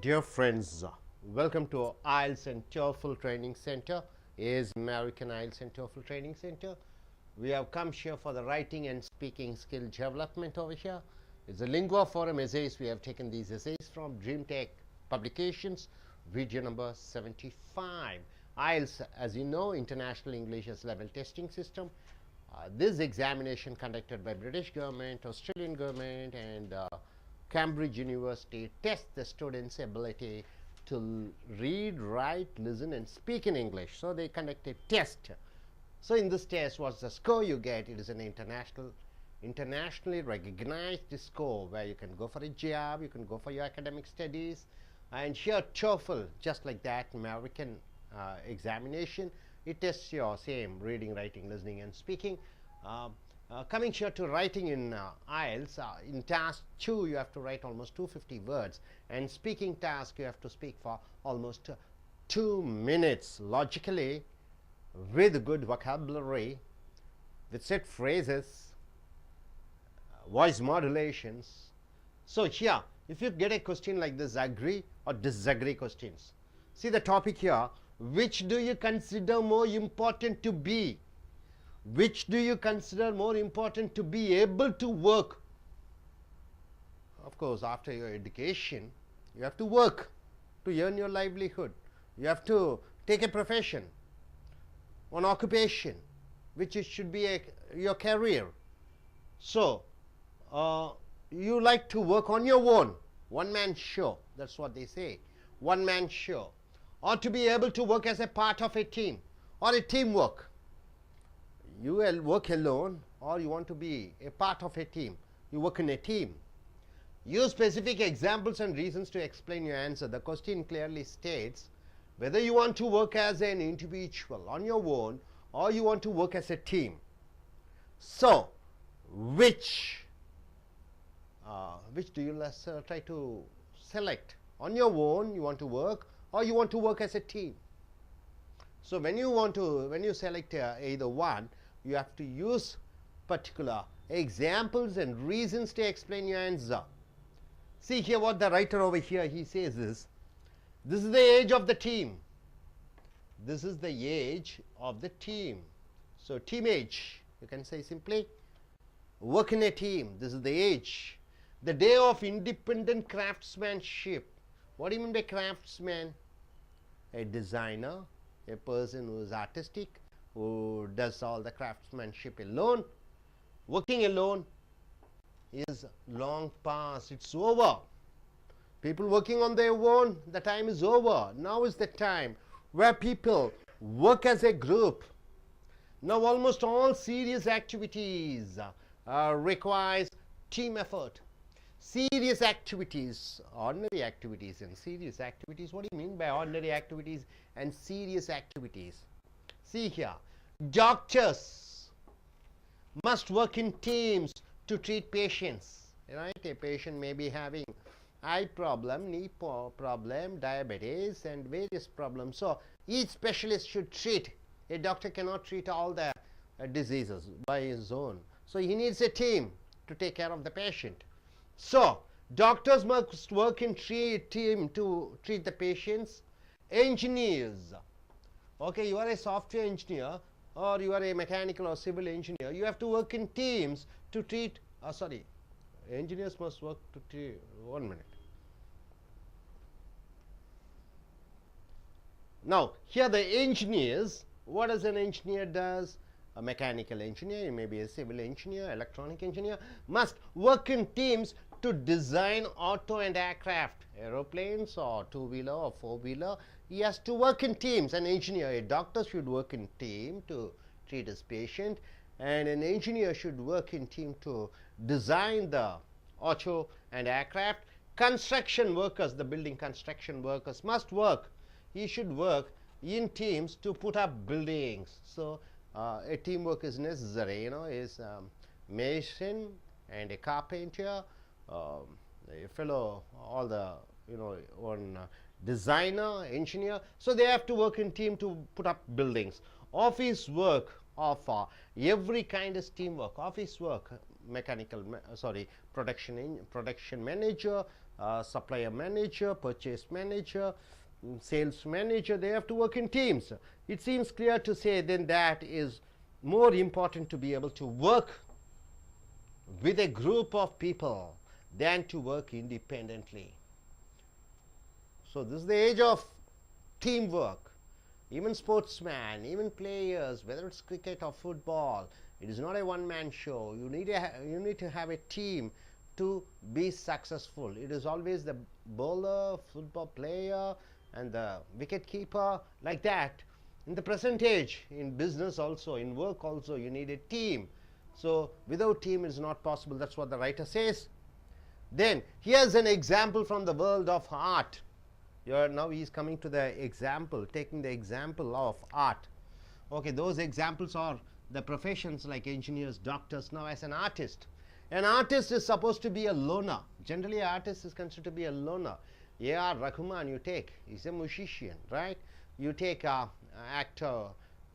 Dear friends, welcome to I.E.L.T.S and TOEFL Training Center. Is American I.E.L.T.S and TOEFL Training Center. We have come here for the writing and speaking skill development over here. It's a Lingua Forum essays. We have taken these essays from DreamTech Publications, video number 75. I.E.L.T.S, as you know, International English as Level Testing System. This examination conducted by British government, Australian government, and Cambridge University tests the students' ability to read, write, listen, and speak in English. So they conduct a test. So in this test, what's the score you get? It is an internationally recognized score where you can go for a job, you can go for your academic studies, and here TOEFL, just like that American examination, it tests your same reading, writing, listening, and speaking. Coming here to writing in I.E.L.T.S, in task 2 you have to write almost 250 words, and speaking task you have to speak for almost 2 minutes logically, with good vocabulary, with set phrases, voice modulations. So here, if you get a question like this, agree or disagree questions. See the topic here, which do you consider more important to be? Which do you consider more important to be able to work? Of course, after your education, you have to work to earn your livelihood. You have to take a profession, an occupation, which should be your career. So, you like to work on your own, one-man show, that's what they say, one-man show, or to be able to work as a part of a team or a teamwork. You will work alone, or you want to be a part of a team. You work in a team. Use specific examples and reasons to explain your answer. The question clearly states whether you want to work as an individual on your own, or you want to work as a team. So, which do you try to select? On your own, you want to work, or you want to work as a team? So when you select either one, you have to use particular examples and reasons to explain your answer. See here what the writer over here, he says is, this is the age of the team. This is the age of the team. So team age, you can say simply, work in a team. This is the age. The day of independent craftsmanship. What do you mean by craftsman? A designer, a person who is artistic, who does all the craftsmanship alone. Working alone is long past, it's over. People working on their own, the time is over. Now is the time where people work as a group. Now almost all serious activities requires team effort. Serious activities, ordinary activities and serious activities. What do you mean by ordinary activities and serious activities? See here, doctors must work in teams to treat patients. Right? A patient may be having eye problem, knee problem, diabetes, and various problems. So each specialist should treat. A doctor cannot treat all the diseases by his own. So he needs a team to take care of the patient. So doctors must work in team to treat the patients. Engineers, okay, you are a software engineer or you are a mechanical or civil engineer, you have to work in teams to treat, engineers must work to treat, 1 minute. Now here the engineers, what does an engineer does? A mechanical engineer, maybe a civil engineer, electronic engineer, must work in teams to design auto and aircraft, aeroplanes or two-wheeler or four-wheeler. He has to work in teams. An engineer, a doctor should work in team to treat his patient, and an engineer should work in team to design the auto and aircraft. Construction workers, the building construction workers must work. He should work in teams to put up buildings. So a teamwork is necessary, is mason and a carpenter, a fellow, all the, one designer, engineer. So they have to work in team to put up buildings. Office work of every kind of teamwork. Office work, production manager, supplier manager, purchase manager, sales manager, they have to work in teams. It seems clear to say then that is more important to be able to work with a group of people than to work independently. So this is the age of teamwork. Even sportsmen, even players, whether it's cricket or football, it is not a one-man show. You need to have a team to be successful. It is always the bowler, football player, and the wicket keeper, like that. In the present age, in business also, in work also, you need a team. So without team it is not possible. That's what the writer says. Then here's an example from the world of art. Now he is coming to the example, taking the example of art. Okay, those examples are the professions like engineers, doctors. Now as an artist is supposed to be a loner. Generally an artist is considered to be a loner. A.R. Rahman you take, he's a musician, right? You take a actor,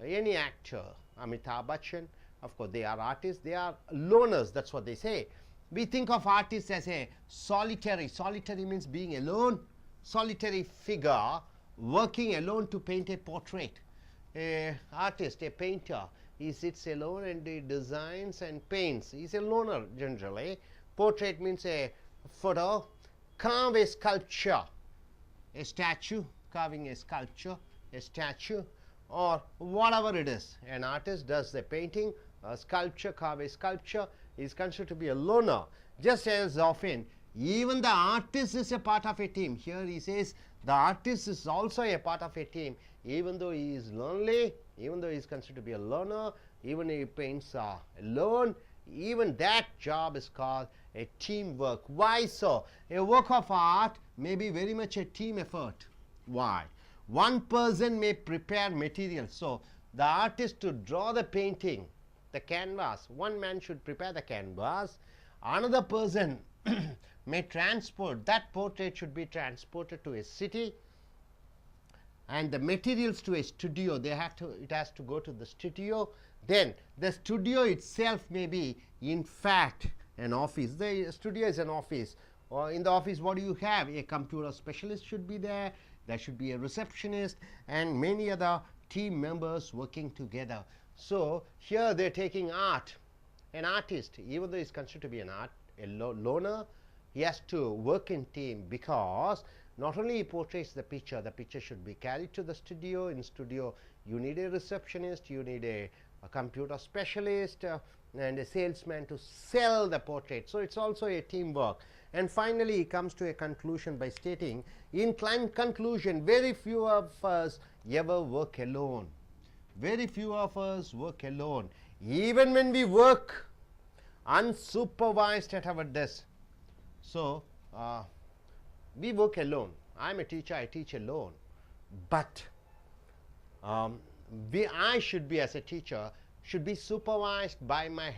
any actor, Amitabh Bachchan, of course they are artists, they are loners, that's what they say. We think of artists as a solitary means being alone, solitary figure working alone to paint a portrait. A artist, a painter, he sits alone and he designs and paints. He's a loner generally. Portrait means a photo. Carve a sculpture, a statue, carving a sculpture, a statue, or whatever it is. An artist does the painting, a sculpture, carve a sculpture, is considered to be a loner. Just as often, even the artist is a part of a team. Here he says the artist is also a part of a team. Even though he is lonely, even though he is considered to be a loner, even if he paints alone, even that job is called a teamwork. Why so? A work of art may be very much a team effort. Why? One person may prepare materials. So the artist to draw the painting, the canvas, one man should prepare the canvas. Another person may transport, that portrait should be transported to a city, and the materials to a studio, it has to go to the studio. Then the studio itself may be in fact an office. The studio is an office. Or in the office, what do you have? A computer specialist should be there. There should be a receptionist and many other team members working together. So here they're taking art. An artist, even though he's considered to be a loner, he has to work in team, because not only he portrays the picture should be carried to the studio. In studio you need a receptionist, you need a computer specialist, and a salesman to sell the portrait. So it's also a teamwork. And finally he comes to a conclusion by stating, in conclusion, very few of us ever work alone. Very few of us work alone. Even when we work unsupervised at our desk. So we work alone. I'm a teacher, I teach alone. But I should be, as a teacher, should be supervised by my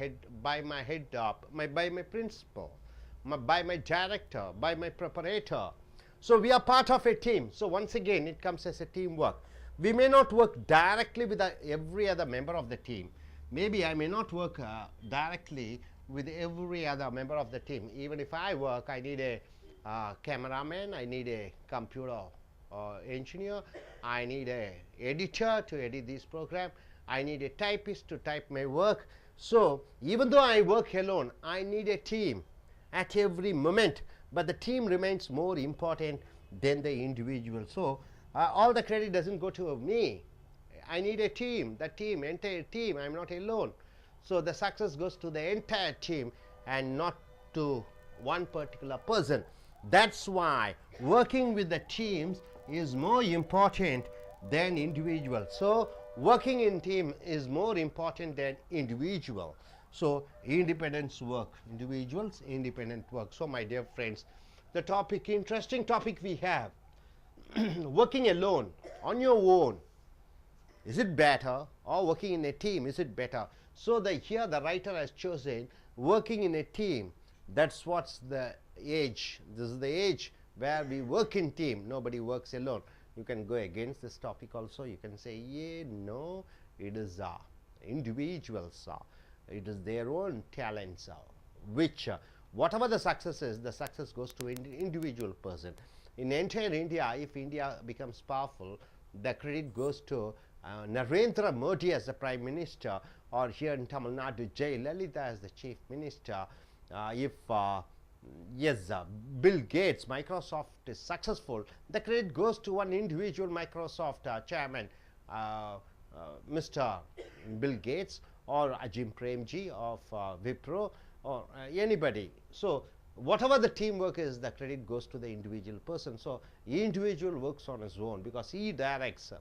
principal, by my director, by my preparator. So we are part of a team. So once again, it comes as a teamwork. We may not work directly with every other member of the team. Maybe I may not work directly with every other member of the team. Even if I work, I need a cameraman, I need a computer engineer, I need a editor to edit this program, I need a typist to type my work. So even though I work alone, I need a team at every moment, but the team remains more important than the individual. So all the credit doesn't go to me. I need a team, entire team. I'm not alone. So the success goes to the entire team and not to one particular person. That's why working with the teams is more important than individual. So working in team is more important than individual. So independence work, individuals, independent work. So my dear friends, the topic, interesting topic we have. Working alone, on your own, is it better, or working in a team, is it better? So here the writer has chosen working in a team. That's what's the age. This is the age where we work in team. Nobody works alone. You can go against this topic also. You can say, yeah, no, it is individuals. It is their own talents which whatever the success is, the success goes to individual person. In entire India, if India becomes powerful, the credit goes to Narendra Modi as the Prime Minister, or here in Tamil Nadu, Jayalalitha as the Chief Minister. If yes, Bill Gates, Microsoft is successful, the credit goes to one individual Microsoft chairman, Mr. Bill Gates, or Ajim Premji of Wipro, or anybody. So whatever the teamwork is, the credit goes to the individual person. So individual works on his own because he directs.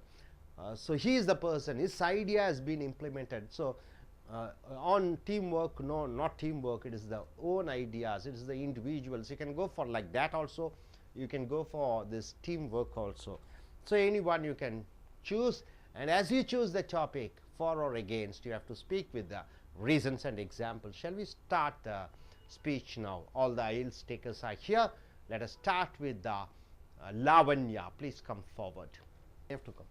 So he is the person. His idea has been implemented. So on teamwork, no, not teamwork. It is the own ideas. It is the individuals. You can go for like that also. You can go for this teamwork also. So anyone you can choose, and as you choose the topic, for or against, you have to speak with the reasons and examples. Shall we start the speech now? All the IELTS takers are here. Let us start with the Lavanya. Please come forward. You have to come.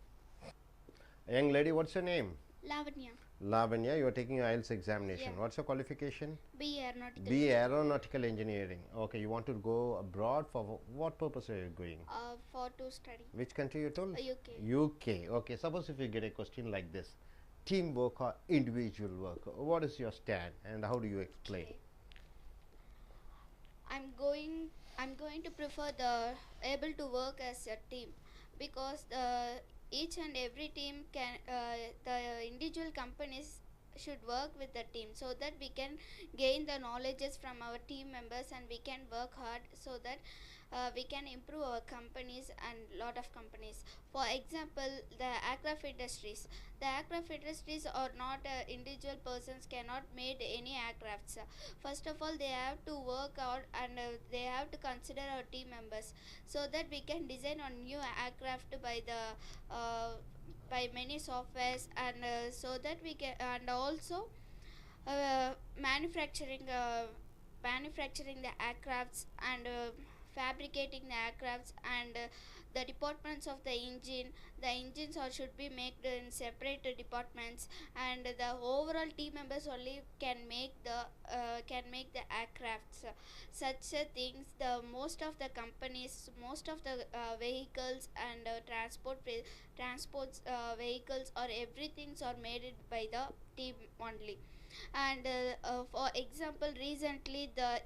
Young lady, what's your name? Lavanya. Lavanya, you are taking IELTS examination. Yeah. What's your qualification? B aeronautical. B aeronautical engineering. Okay, you want to go abroad for what purpose are you going? For to study. Which country you told? UK. UK. Okay, suppose if you get a question like this, teamwork or individual work, what is your stand and how do you explain? Okay. I'm going to prefer the able to work as a team, because each and every team can the individual companies should work with the team, so that we can gain the knowledges from our team members, and we can work hard so that we can improve our companies and lot of companies. For example, the aircraft industries. The aircraft industries are not individual persons cannot made any aircrafts. First of all, they have to work out, and they have to consider our team members, so that we can design on new aircraft by many softwares, and so that we can, and also uh, manufacturing uh, manufacturing the aircrafts, and fabricating the aircrafts, and the departments of the engines or should be made in separate departments, and the overall team members only can make the aircrafts. Such things, the most of the companies, most of the vehicles, and transports vehicles, or everything are made by the team only. And for example, recently the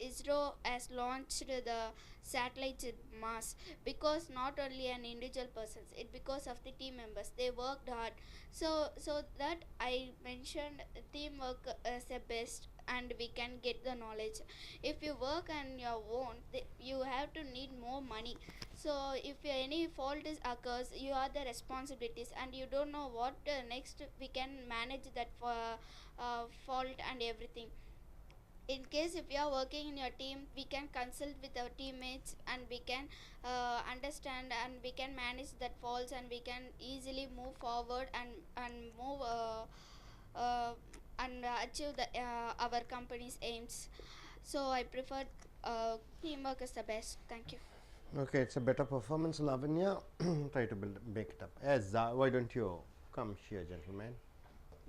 ISRO has launched the satellites in Mars, because not only an individual persons, it because of the team members, they worked hard. So that I mentioned teamwork as the best, and we can get the knowledge. If you work on your own, you have to need more money. So if any fault is occurs, you are the responsibilities, and you don't know what next we can manage that for fault and everything. In case if you are working in your team, we can consult with our teammates, and we can understand, and we can manage that faults, and we can easily move forward, and move and achieve our company's aims. So I prefer teamwork is the best. Thank you. Okay, it's a better performance, Lavanya. Try to make it up. As why don't you come here, gentlemen?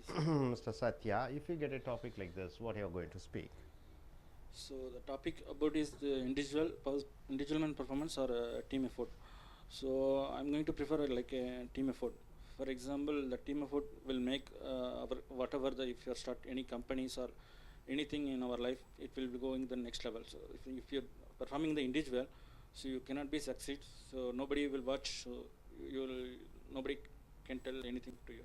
Mr. Satya, if you get a topic like this, what you are going to speak? So the topic about is the individual man performance or team effort. So I'm going to prefer like a team effort. For example, the team effort will make whatever if you start any companies or anything in our life, it will be going the next level. So if you're performing the individual, so you cannot be succeed. So nobody will watch. So nobody can tell anything to you.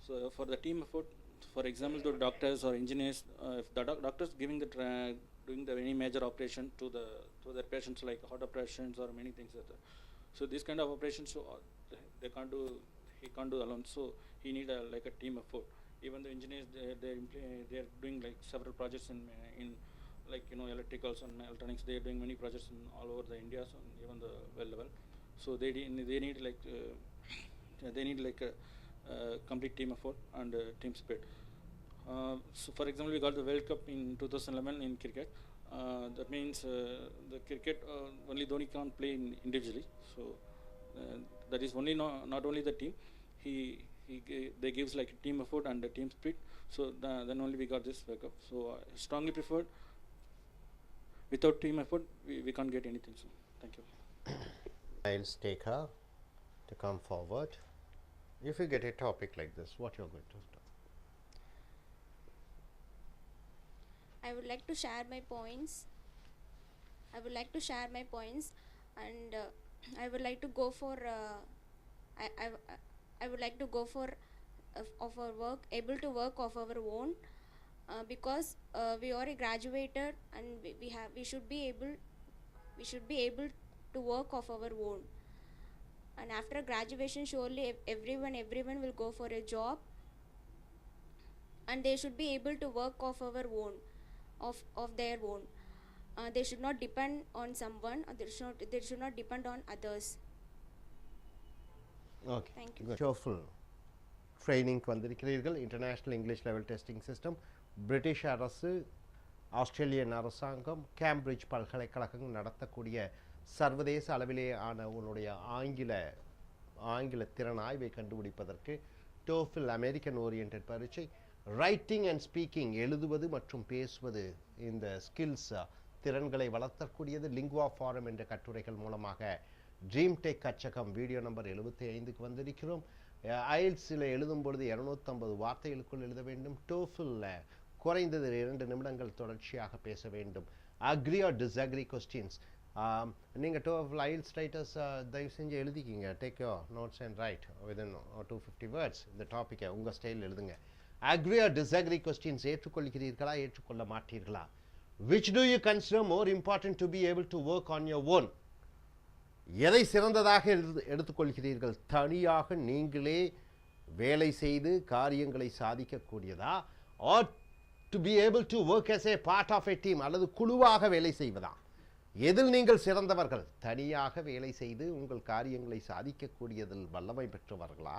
So for the team effort, for example, to doctors or engineers, if the doctors giving doing any major operation to their patients, like heart operations or many things like that. So this kind of operations, so he can't do alone. So he need like a team effort. Even the engineers, they're doing like several projects in like electricals and electronics. They're doing many projects in all over the India, so even the well level. So they need like a complete team effort and team spirit. So for example, we got the World Cup in 2011 in cricket. That means the cricket only Dhoni can't play individually. So that is only not only the team. They gives like a team effort and a team spirit. So then only we got this World Cup. So I strongly preferred without team effort, we can't get anything. So, thank you. I'll take her to come forward. If you get a topic like this, what you're going to do? I would like to share my points. And I would like to go for I would like to go for of our work, able to work of our own, because we are graduated and we should be able to work of our own. And after graduation, surely everyone will go for a job, and they should be able to work of our own, of their own. They should not depend on someone, or they should not depend on others. Okay, Thank you. good. TOEFL training வந்திருக்கிறீர்கள். International English level testing system, British அரசு, Australian அரசாங்கம், Cambridge பல்கலைக்கழகம் நடத்தக்கூடிய சர்வதேச அளவிலே ஆன உன்னுடைய ஆங்கில திறன் ஆய்வை கண்டுபிடிப்பதற்கு TOEFL அமெரிக்கன் ஓரியன்ட் பரீட்சை, ரைட்டிங் அண்ட் ஸ்பீக்கிங் எழுதுவது மற்றும் பேசுவது இந்த ஸ்கில்ஸ் திறன்களை வளர்த்தக்கூடியது லிங்குவா ஃபாரம் என்ற கட்டுரைகள் மூலமாக ட்ரீம் டெக் கச்சகம் வீடியோ நம்பர் 75க்கு வந்திருக்கிறோம். IELTSல எழுதும் பொழுது 250 வார்த்தைகளுக்குள் எழுத வேண்டும். TOEFLல குறைந்தது 2 நிமிடங்கள் தொடர்ச்சியாக பேச வேண்டும். Agree or disagree questions. நீங்கள் TOEFL IELTS ரைட்டர்ஸ் தயவு செஞ்சு எழுதிக்கிங்க. Take your notes and write within 250 words. இந்த டாப்பிக்கை உங்கள் ஸ்டைலில் எழுதுங்க. Agree or disagree questions. ஏற்றுக்கொள்கிறீர்களா, ஏற்றுக்கொள்ள மாட்டீர்களா? Which do you consider more important to be able to work on your own? எதை சிறந்ததாக எடுத்துக்கொள்கிறீர்கள்? தனியாக நீங்களே வேலை செய்து காரியங்களை சாதிக்கக்கூடியதா, or to be able to work as a part of a team, அல்லது குழுவாக வேலை செய்வதா? எதில் நீங்கள் சிறந்தவர்கள்? தனியாக வேலை செய்து உங்கள் காரியங்களை சாதிக்கக்கூடியதில் வல்லமை பெற்றவர்களா,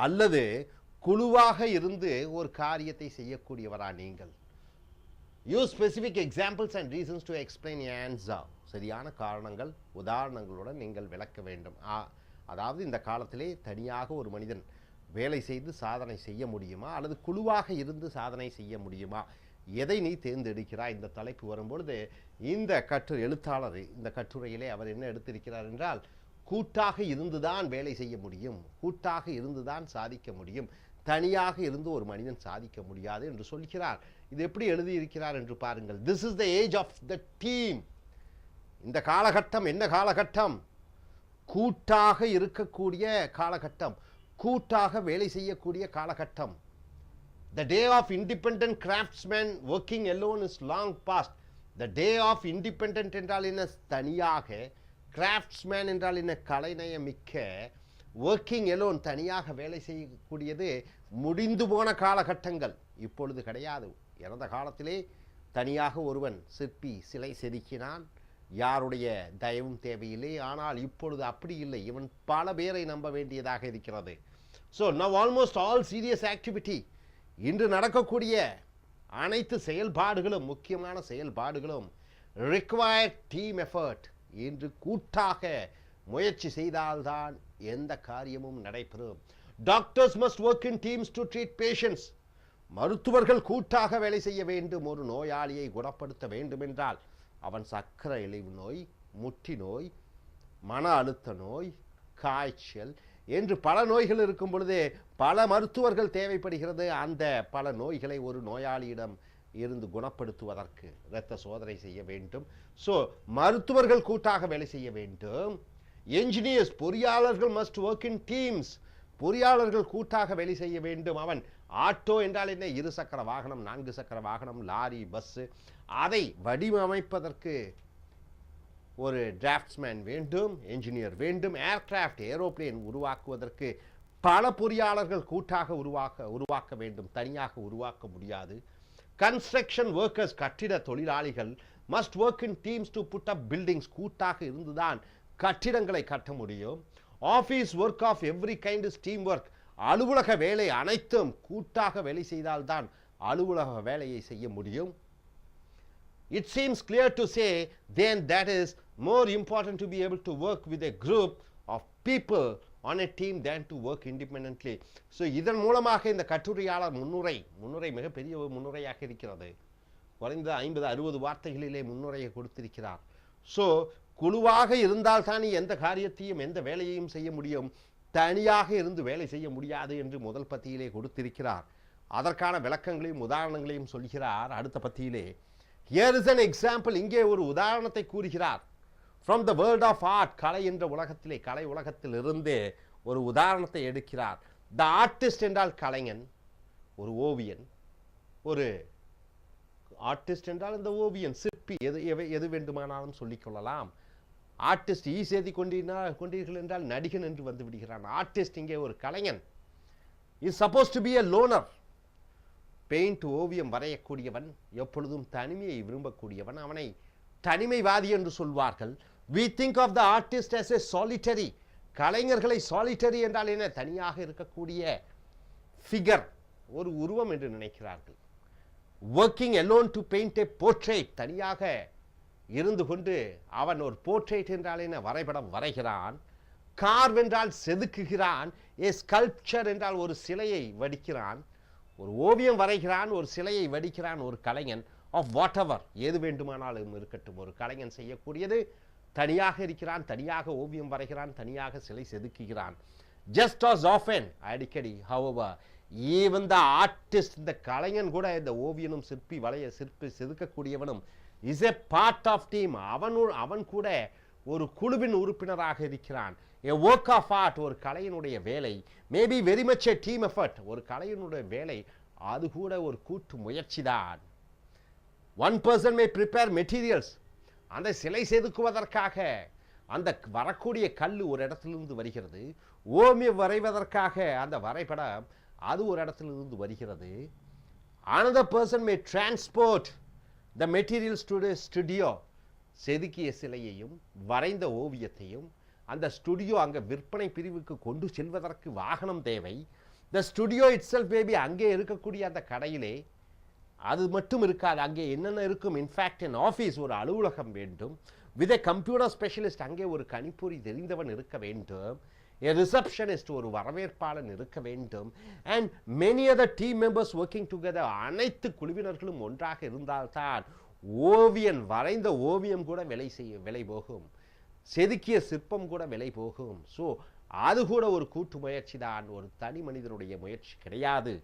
அல்லது குழுவாக இருந்து ஒரு காரியத்தை செய்யக்கூடியவரா நீங்கள்? Use specific examples and reasons to explain your answer. சரியான காரணங்கள், உதாரணங்களுடன் நீங்கள் விளக்க வேண்டும். அதாவது இந்த காலத்திலே தனியாக ஒரு மனிதன் வேலை செய்து சாதனை செய்ய முடியுமா, அல்லது குழுவாக இருந்து சாதனை செய்ய முடியுமா? எதை நீ தேர்ந்தெடுக்கிறாய்? இந்த தலைப்பு வரும்பொழுது இந்த எழுத்தாளர் இந்த கட்டுரையிலே அவர் என்ன எடுத்திருக்கிறார் என்றால், கூட்டாக இருந்துதான் வேலை செய்ய முடியும், கூட்டாக இருந்துதான் சாதிக்க முடியும், தனியாக இருந்து ஒரு மனிதன் சாதிக்க முடியாது என்று சொல்கிறார். இது எப்படி எழுதியிருக்கிறார் என்று பாருங்கள். This is the age of the team. இந்த காலகட்டம் என்ன காலகட்டம்? கூட்டாக இருக்கக்கூடிய காலகட்டம், கூட்டாக வேலை செய்யக்கூடிய காலகட்டம். The day of independent craftsmen working alone is long past. The day of independent என்றால் என்ன? தனியாக. craftsman என்றால் என்ன? கலைநயமிக்க. working alone தனியாக வேலை செய்யக்கூடியது முடிந்து போன காலகட்டங்கள், இப்பொழுது கிடையாது. இறந்த காலத்திலே தனியாக ஒருவன் சிற்பி சிலை செதுக்கினான், யாருடைய தயவும் தேவையில்லை. ஆனால் இப்பொழுது அப்படி இல்லை, இவன் பல பேரை நம்ப வேண்டியதாக இருக்கிறது. So now almost all serious activity, இன்று நடக்கக்கூடிய அனைத்து செயல்பாடுகளும், முக்கியமான செயல்பாடுகளும் require டீம் எஃபர்ட். இன்று கூட்டாக முயற்சி செய்தால்தான் எந்த காரியமும் நடைபெறும். Doctors must work in teams to treat patients. மருத்துவர்கள் கூட்டாக வேலை செய்ய வேண்டும். ஒரு நோயாளியை குணப்படுத்த வேண்டும் என்றால் அவன் சர்க்கரை இழிவு நோய், முட்டி நோய், மன அழுத்த நோய், காய்ச்சல் என்று பல நோய்கள் இருக்கும் பொழுது பல மருத்துவர்கள் தேவைப்படுகிறது. அந்த பல நோய்களை ஒரு நோயாளியிடம் இருந்து குணப்படுத்துவதற்கு இரத்த சோதனை செய்ய வேண்டும். ஸோ மருத்துவர்கள் கூட்டாக வேலை செய்ய வேண்டும். என்ஜினியர்ஸ், பொறியாளர்கள் மஸ்ட் ஒர்க் இன் டீம்ஸ். பொறியாளர்கள் கூட்டாக வேலை செய்ய வேண்டும். அவன் ஆட்டோ என்றால் என்ன? 2 சக்கர வாகனம், 4 சக்கர வாகனம், லாரி, பஸ்ஸு, அதை வடிவமைப்பதற்கு ஒரு டிராஃப்ட்ஸ்மேன் வேண்டும், என்ஜினியர் வேண்டும். ஏர்கிராஃப்ட், ஏரோப்ளேன் உருவாக்குவதற்கு பல பொறியாளர்கள் கூட்டாக உருவாக்க வேண்டும், தனியாக உருவாக்க முடியாது. கன்ஸ்ட்ரக்ஷன் ஒர்க்கர்ஸ், கட்டிட தொழிலாளிகள் must work in teams to put up buildings. கூட்டாக இருந்துதான் கட்டிடங்களை கட்ட முடியும். Office work of every kind is team work. அலுவலக வேலை அனைத்தும் கூட்டாக வேலை செய்தால்தான் அலுவலக வேலையை செய்ய முடியும். It seems clear to say then that is more important to be able to work with a group of people on a team than to work independently. So இதன் மூலமாக இந்த கட்டுரையாளர் முன்னுரை மிகப்பெரிய முன்னுரையாக இருக்கிறது. குறைந்த 50-60 வார்த்தைகளிலே முன்னுரையை கொடுத்திருக்கிறார். ஸோ குழுவாக இருந்தால் தான் எந்த காரியத்தையும் எந்த வேலையையும் செய்ய முடியும், தனியாக இருந்து வேலை செய்ய முடியாது என்று முதல் பத்தியிலே கொடுத்திருக்கிறார். அதற்கான விளக்கங்களையும் உதாரணங்களையும் சொல்கிறார் அடுத்த பத்தியிலே. ஹியர் இஸ் an எக்ஸாம்பிள், இங்கே ஒரு உதாரணத்தை கூறுகிறார். From the world of art, கலை என்ற உலகத்திலே, கலை உலகத்தில் இருந்தே ஒரு உதாரணத்தை எடுக்கிறார். த ஆர்டிஸ்ட் என்றால் கலைஞன், ஒரு ஓவியன். ஒரு ஆர்டிஸ்ட் என்றால் இந்த ஓவியன், சிற்பி, எது வேண்டுமானாலும் சொல்லிக்கொள்ளலாம். ஆர்டிஸ்ட் ஈ செய்தி கொண்டீர்கள் என்றால் நடிகன் என்று வந்து விடுகிறான். ஆர்டிஸ்ட் இங்கே ஒரு கலைஞன். Is suppose to be a loner. Paint, ஓவியம் வரையக்கூடியவன் எப்பொழுதும் தனிமையை விரும்பக்கூடியவன், அவனை தனிமைவாதி என்று சொல்வார்கள். we think of the artist as a solitary. கலைஞர்களை solitary என்றால் என்ன, தனியாக இருக்கக்கூடிய ஃபிகர், ஒரு உருவம் என்று நினைக்கிறார்கள். working alone to paint a portrait, தனியாக இருந்து கொண்டு அவன் ஒரு போர்ட்ரேட் என்றால் என்ன, வரைபடம் வரைகிறான். carve என்றால் செதுக்குகிறான். a sculpture என்றால் ஒரு சிலையை வடிக்கிறான். ஒரு ஓவியம் வரைகிறான், ஒரு சிலையை வடிக்கிறான் ஒரு கலைஞன். ஆஃப் வாட் எவர், எது வேண்டுமானாலும் இருக்கட்டும், ஒரு கலைஞன் செய்யக்கூடியது. தனியாக இருக்கிறான், தனியாக ஓவியம் வரைகிறான், தனியாக சிலை செதுக்குகிறான். ஜஸ்ட் as often, அடிக்கடி, however, even the artist, இந்த கலைஞன் கூட, இந்த ஓவியனும் சிற்பி செதுக்கக்கூடியவனும் is a part of team, அவன் கூட ஒரு குழுவின் உறுப்பினராக இருக்கிறான். a work of art, ஒரு கலையினுடைய வேலை. maybe very much a team effort, ஒரு கலையினுடைய வேலை, அது கூட ஒரு கூட்டு முயற்சிதான். one person may prepare materials, அந்த சிலை செதுக்குவதற்காக அந்த வரக்கூடிய கல் ஒரு இடத்திலிருந்து வருகிறது. ஓவியம் வரைவதற்காக அந்த வரைபடம் அது ஒரு இடத்திலிருந்து வருகிறது. another person may transport the materials to the studio, செதுக்கிய சிலையையும் வரைந்த ஓவியத்தையும் அந்த ஸ்டுடியோ அங்கே விற்பனை பிரிவுக்கு கொண்டு செல்வதற்கு வாகனம் தேவை. the studio itself maybe, அங்கே இருக்கக்கூடிய அந்த கடையிலே அது மட்டும் இருக்காது, அங்கே என்னென்ன இருக்கும். இன்ஃபேக்ட் an ஆஃபீஸ், ஒரு அலுவலகம் வேண்டும். with a computer specialist, அங்கே ஒரு கணிப்பொறி தெரிந்தவன் இருக்க வேண்டும். a receptionist, ஒரு வரவேற்பாளன் இருக்க வேண்டும். and many other team members working together, அனைத்து குழுவினர்களும் ஒன்றாக இருந்தால்தான் ஓவியன் வரைந்த ஓவியம் கூட விலை போகும், செதுக்கிய சிற்பம் கூட விலை போகும். ஸோ அது கூட ஒரு கூட்டு முயற்சி தான், ஒரு தனி மனிதனுடைய முயற்சி கிடையாது.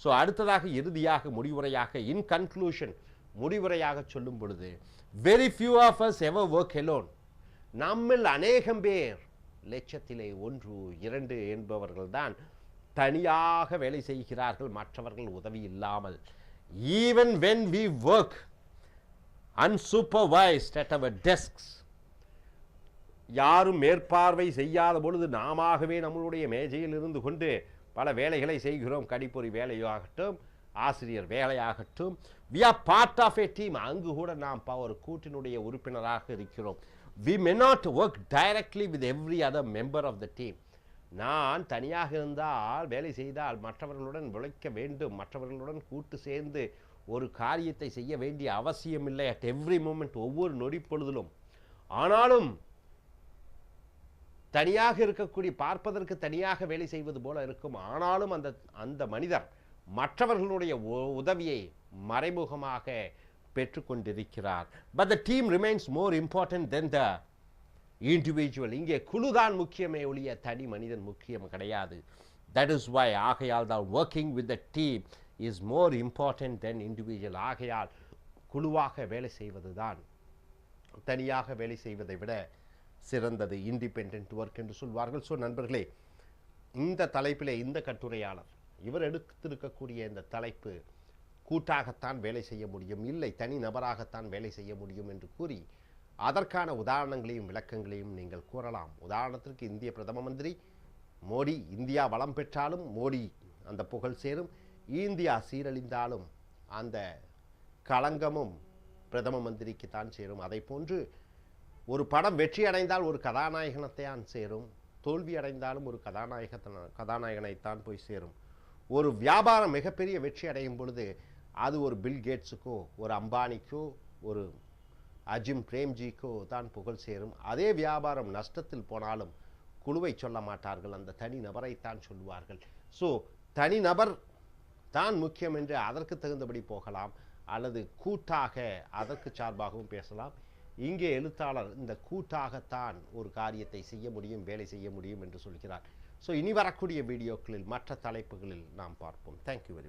ஸோ அடுத்ததாக, இறுதியாக, முடிவுரையாக, இன் கன்க்ளூஷன், முடிவுரையாக சொல்லும் பொழுது, very few of us ever work alone, நம்மில் அநேகம் பேர், லட்சத்திலே 1-2 என்பவர்கள் தான் தனியாக வேலை செய்கிறார்கள், மற்றவர்கள் உதவி இல்லாமல். even when we work unsupervised at our desks, யாரும் மேற்பார்வை செய்யாத பொழுது நாமவே நம்மளுடைய மேஜையில் இருந்து கொண்டு பல வேலைகளை செய்கிறோம். கணிப்பொறி வேலையாகட்டும், ஆசிரியர் வேலையாகட்டும். we are part of a team, அங்கு கூட நாம் ஒரு கூட்டினுடைய உறுப்பினராக இருக்கிறோம். we may not work directly with every other member of the team. நான் தனியாக இருந்தால், வேலை செய்தால் மற்றவர்களுடன் உழைக்க வேண்டும், மற்றவர்களுடன் கூட்டு சேர்ந்து ஒரு காரியத்தை செய்ய வேண்டிய அவசியம் இல்லை. at every moment, ஒவ்வொரு நொடி பொழுதிலும். ஆனாலும் தனியாக இருக்கக்கூடிய, பார்ப்பதற்கு தனியாக வேலை செய்வது போல இருக்கும். ஆனாலும் அந்த மனிதர் மற்றவர்களுடைய உதவியை மறைமுகமாக பெற்றுக்கொண்டிருக்கிறார். but the team remains more important than the individual. இங்கே குழுதான் முக்கியமே ஒழிய தனி மனிதன் முக்கியம் கிடையாது. that is why, ஆகையால் தான் working with the team is more important than individual. ஆகையால் குழுவாக வேலை செய்வதுதான் தனியாக வேலை செய்வதை விட சிறந்தது, இண்டிபெண்டன்ட் ஒர்க் என்று சொல்வார்கள். ஸோ நண்பர்களே, இந்த தலைப்பிலே இந்த கட்டுரையாளர் இவர் எடுத்திருக்கக்கூடிய இந்த தலைப்பு, கூட்டாகத்தான் வேலை செய்ய முடியும், இல்லை தனி நபராகத்தான் வேலை செய்ய முடியும் என்று கூறி அதற்கான உதாரணங்களையும் விளக்கங்களையும் நீங்கள் கூறலாம். உதாரணத்திற்கு, இந்திய பிரதம மந்திரி மோடி, இந்தியா வளம் பெற்றாலும் மோடி அந்த புகழ் சேரும், இந்தியா சீரழிந்தாலும் அந்த களங்கமும் பிரதம மந்திரிக்கு தான் சேரும். அதை போன்று ஒரு படம் வெற்றி அடைந்தால் ஒரு கதாநாயகனைத்தான் சேரும், தோல்வி அடைந்தாலும் ஒரு கதாநாயகனைத்தான் போய் சேரும். ஒரு வியாபாரம் மிகப்பெரிய வெற்றி அடையும் பொழுது அது ஒரு பில் கேட்ஸுக்கோ, ஒரு அம்பானிக்கோ, ஒரு அஜிம் பிரேம்ஜிக்கோ தான் புகழ் சேரும். அதே வியாபாரம் நஷ்டத்தில் போனாலும் குழுவை சொல்ல மாட்டார்கள், அந்த தனி நபரைத்தான் சொல்வார்கள். ஸோ தனி நபர் தான் முக்கியம் என்று அதற்கு தகுந்தபடி போகலாம். அல்லது கூட்டாக அதற்கு சார்பாகவும் பேசலாம். இங்கே எழுத்தாளர் இந்த கூட்டாகத்தான் ஒரு காரியத்தை செய்ய முடியும், வேலை செய்ய முடியும் என்று சொல்கிறார். ஸோ இனி வரக்கூடிய வீடியோக்களில் மற்ற தலைப்புகளில் நாம் பார்ப்போம். Thank you very much.